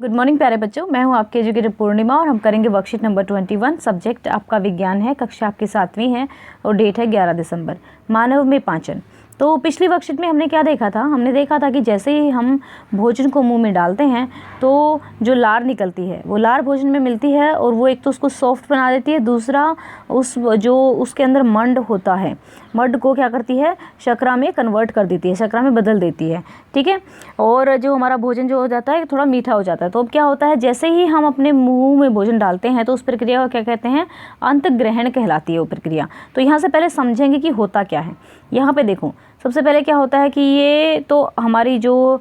Good morning प्यारे बच्चों, मैं हूं आपके एजुकेटर पूर्णिमा और हम करेंगे वर्कशीट नंबर 21। सब्जेक्ट आपका विज्ञान है, कक्षा आपकी 7वीं है और डेट है 11 दिसंबर। मानव में पाचन। तो पिछली वर्कशीट में हमने क्या देखा था? हमने देखा था कि जैसे ही हम भोजन को मुंह में डालते हैं तो जो लार निकलती है वो लार भोजन में मिलती है और वो एक तो उसको सॉफ्ट बना देती है, दूसरा उसके अंदर मंड होता है, मंड को क्या करती है? शर्करा में कन्वर्ट कर देती है, शर्करा में बदल देती है। ठीक है, और जो हमारा भोजन जो हो जाता है थोड़ा मीठा हो जाता है। तो अब क्या होता है, जैसे ही हम अपने मुंह में भोजन डालते हैं तो उस प्रक्रिया को क्या कहते हैं? अंतग्रहण कहलाती है वो प्रक्रिया। तो यहाँ से पहले समझेंगे कि होता क्या है। यहाँ पे देखो, सबसे पहले क्या होता है कि ये तो हमारी जो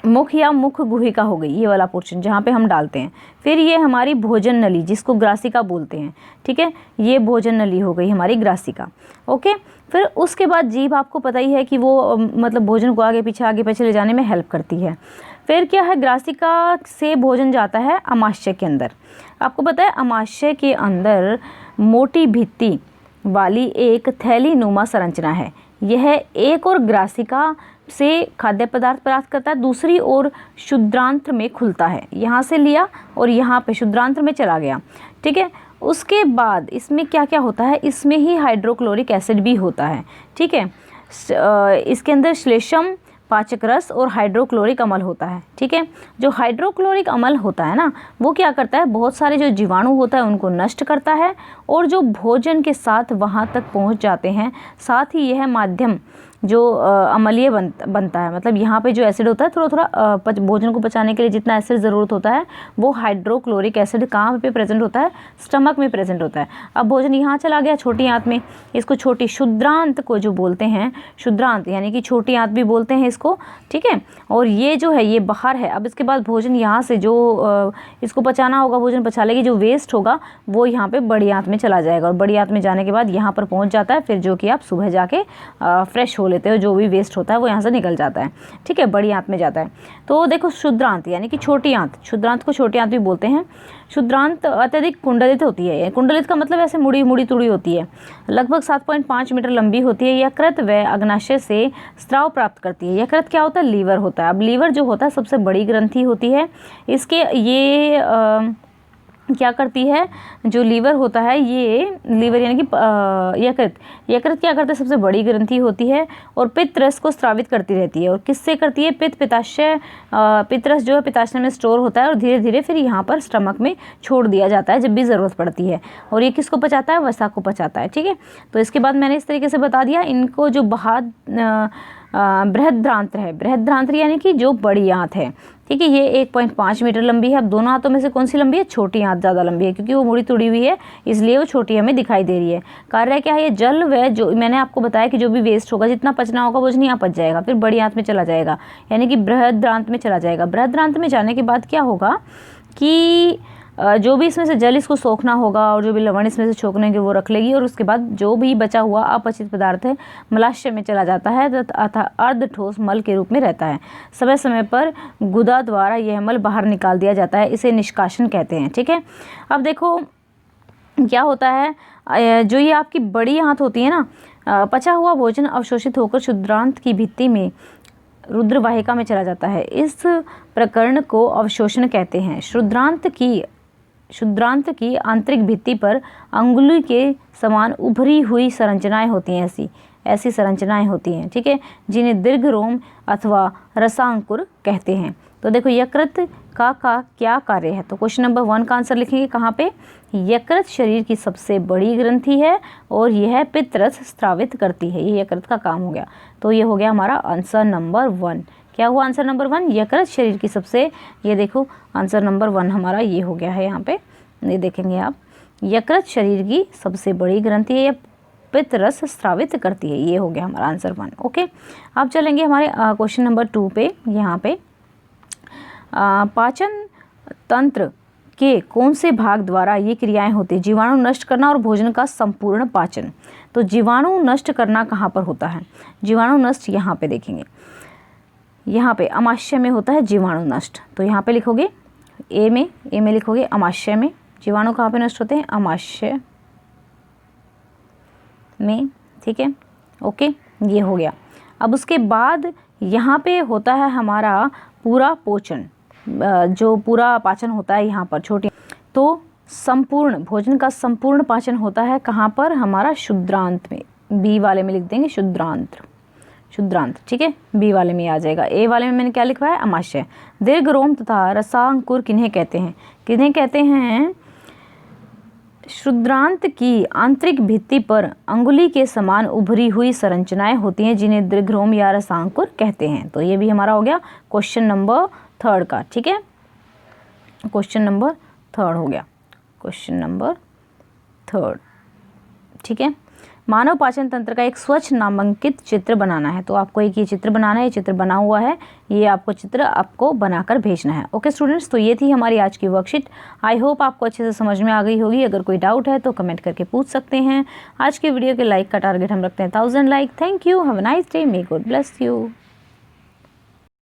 मुख या मुख गुहिका हो गई, ये वाला पोर्शन जहाँ पे हम डालते हैं। फिर ये हमारी भोजन नली जिसको ग्रासिका बोलते हैं। ठीक है, ये भोजन नली हो गई हमारी ग्रासिका। ओके, फिर उसके बाद जीभ, आपको पता ही है कि वो मतलब भोजन को आगे पीछे ले जाने में हेल्प करती है। फिर क्या है, ग्रासिका से भोजन जाता है अमाशय के अंदर। आपको पता है अमाशय के अंदर मोटी भित्ति वाली एक थैली नुमा संरचना है। यह एक और ग्रासिका से खाद्य पदार्थ प्राप्त करता है, दूसरी ओर क्षुद्रांत्र में खुलता है। यहाँ से लिया और यहाँ पे क्षुद्रांत्र में चला गया। ठीक है, उसके बाद इसमें क्या क्या होता है? इसमें ही हाइड्रोक्लोरिक एसिड भी होता है। ठीक है, इसके अंदर श्लेष्म, पाचक रस और हाइड्रोक्लोरिक अम्ल होता है। ठीक है, जो हाइड्रोक्लोरिक अम्ल होता है ना, वो क्या करता है? बहुत सारे जो जीवाणु होता है उनको नष्ट करता है और जो भोजन के साथ वहाँ तक पहुँच जाते हैं। साथ ही यह माध्यम जो अम्लीय बनता है, मतलब यहाँ पे जो एसिड होता है थोड़ा भोजन को पचाने के लिए जितना एसिड ज़रूरत होता है वो हाइड्रोक्लोरिक एसिड कहाँ पे प्रेजेंट होता है? स्टमक में प्रेजेंट होता है। अब भोजन यहाँ चला गया छोटी आंत में, इसको छोटी क्षुद्रांत को जो बोलते हैं, क्षुद्रांत यानी कि छोटी आंत भी बोलते हैं इसको। ठीक है, और ये जो है ये बाहर है। अब इसके बाद भोजन यहाँ से जो इसको पचाना होगा, भोजन पचा लेगी, जो वेस्ट होगा वो यहाँ पे बड़ी आंत में चला जाएगा और बड़ी आंत में जाने के बाद यहाँ पर पहुँच जाता है। फिर जो कि आप सुबह जाके फ्रेश हो लेते हो, जो भी वेस्ट होता है वो यहाँ से निकल जाता है। ठीक है, बड़ी आंत में जाता है। तो देखो, क्षुद्रांत यानी कि छोटी आंत, क्षुद्रांत को छोटी आंत भी बोलते हैं। क्षुद्रांत अत्यधिक कुंडलित होती है। कुंडलित का मतलब ऐसे मुड़ी तुड़ी होती है, लगभग 7.5 मीटर लंबी होती है। यकृत व अग्नाशय से स्राव प्राप्त करती है। यकृत क्या होता है? लीवर होता है। अब लीवर जो होता है सबसे बड़ी ग्रंथि होती है। इसके ये क्या करती है? जो लीवर होता है, ये लीवर यानी कि यकृत क्या करता है? सबसे बड़ी ग्रंथि होती है और पित्त रस को स्रावित करती रहती है। और किससे करती है? पित्ताशय, पित्त रस जो है पित्ताशय में स्टोर होता है और धीरे धीरे फिर यहाँ पर स्टमक में छोड़ दिया जाता है जब भी ज़रूरत पड़ती है। और ये किसको पचाता है? वसा को पचाता है। ठीक है, तो इसके बाद मैंने इस तरीके से बता दिया इनको। जो बृहद्रांत्र है, बृहद्रांत्र यानी कि जो बड़ी आंत है। ठीक है, ये 1.5 मीटर लंबी है। अब दोनों आंतों में से कौन सी लंबी है? छोटी आंत ज़्यादा लंबी है, क्योंकि वो मुड़ी तुड़ी हुई है इसलिए वो छोटी हमें दिखाई दे रही है। कार्य क्या है? ये जल व जो मैंने आपको बताया कि जो भी वेस्ट होगा, जितना पचना होगा वो यहाँ पच जाएगा, फिर बड़ी आंत में चला जाएगा, यानी कि बृहद्रांत में चला जाएगा। बृहद्रांत में जाने के बाद क्या होगा कि जो भी इसमें से जल इसको सोखना होगा और जो भी लवण इसमें से छोकने के वो रख लेगी। और उसके बाद जो भी बचा हुआ अपचित पदार्थ है मलाशय में चला जाता है तथा अर्ध ठोस मल के रूप में रहता है। समय समय पर गुदा द्वारा यह मल बाहर निकाल दिया जाता है, इसे निष्कासन कहते हैं। ठीक है, अब देखो क्या होता है, जो ये आपकी बड़ी आंत होती है ना, पचा हुआ भोजन अवशोषित होकर क्षुद्रांत की भित्ति में रुद्रवाहिका में चला जाता है। इस प्रकरण को अवशोषण कहते हैं। क्षुद्रांत की आंतरिक भित्ति पर अंगुली के समान उभरी हुई संरचनाएं होती हैं, ऐसी संरचनाएं होती हैं। ठीक है, जिन्हें दीर्घ रोम अथवा रसांकुर कहते हैं। तो देखो, यकृत का क्या कार्य है? तो क्वेश्चन नंबर 1 का आंसर लिखेंगे कहाँ पे? यकृत शरीर की सबसे बड़ी ग्रंथि है और यह पित्त रस स्रावित करती है। ये यकृत का काम हो गया। तो ये हो गया हमारा आंसर नंबर 1। क्या हुआ आंसर नंबर 1? यकृत शरीर की सबसे, ये देखो आंसर नंबर 1 हमारा ये हो गया है। यहाँ पे ये देखेंगे आप, यकृत शरीर की सबसे बड़ी ग्रंथि है, पित्त रस स्रावित करती है। ये हो गया हमारा आंसर 1। ओके, अब चलेंगे हमारे क्वेश्चन नंबर 2 पे। यहाँ पे पाचन तंत्र के कौन से भाग द्वारा ये क्रियाएं होती है? जीवाणु नष्ट करना और भोजन का संपूर्ण पाचन। तो जीवाणु नष्ट करना कहाँ पर होता है? जीवाणु नष्ट यहाँ पे देखेंगे, यहाँ पे अमाशय में होता है जीवाणु नष्ट। तो यहाँ पे लिखोगे ए में लिखोगे अमाशय में। जीवाणु कहाँ पे नष्ट होते हैं? अमाशय में। ठीक है, ओके, ये हो गया। अब उसके बाद यहाँ पे होता है हमारा पूरा पोषण, जो पूरा पाचन होता है यहाँ पर छोटी, तो संपूर्ण भोजन का संपूर्ण पाचन होता है कहाँ पर, हमारा शुद्रांत में, बी वाले में लिख देंगे शुद्रांत, शुद्रांत, ठीक है, बी वाले में आ जाएगा। ए वाले में मैंने क्या लिखा है, अमाशय। दीर्घ रोम तथा रसांकुर किन्हें कहते हैं, किन्हें कहते हैं, शुद्रांत की आंतरिक भित्ति पर अंगुली के समान उभरी हुई संरचनाएं होती हैं जिन्हें दीर्घरोम या रसांकुर कहते हैं। तो ये भी हमारा हो गया क्वेश्चन नंबर 3 का, ठीक है, क्वेश्चन नंबर 3 हो गया, क्वेश्चन नंबर 3, ठीक है। मानव पाचन तंत्र का एक स्वच्छ नामांकित चित्र बनाना है, तो आपको एक ये चित्र बनाना है, ये चित्र बना हुआ है, ये आपको चित्र आपको बनाकर भेजना है। ओके स्टूडेंट्स, तो ये थी हमारी आज की वर्कशीट। आई होप आपको अच्छे से समझ में आ गई होगी। अगर कोई डाउट है तो कमेंट करके पूछ सकते हैं। आज के वीडियो के लाइक का टारगेट हम रखते हैं 1000 like. Thank you, have a nice day, may God bless you.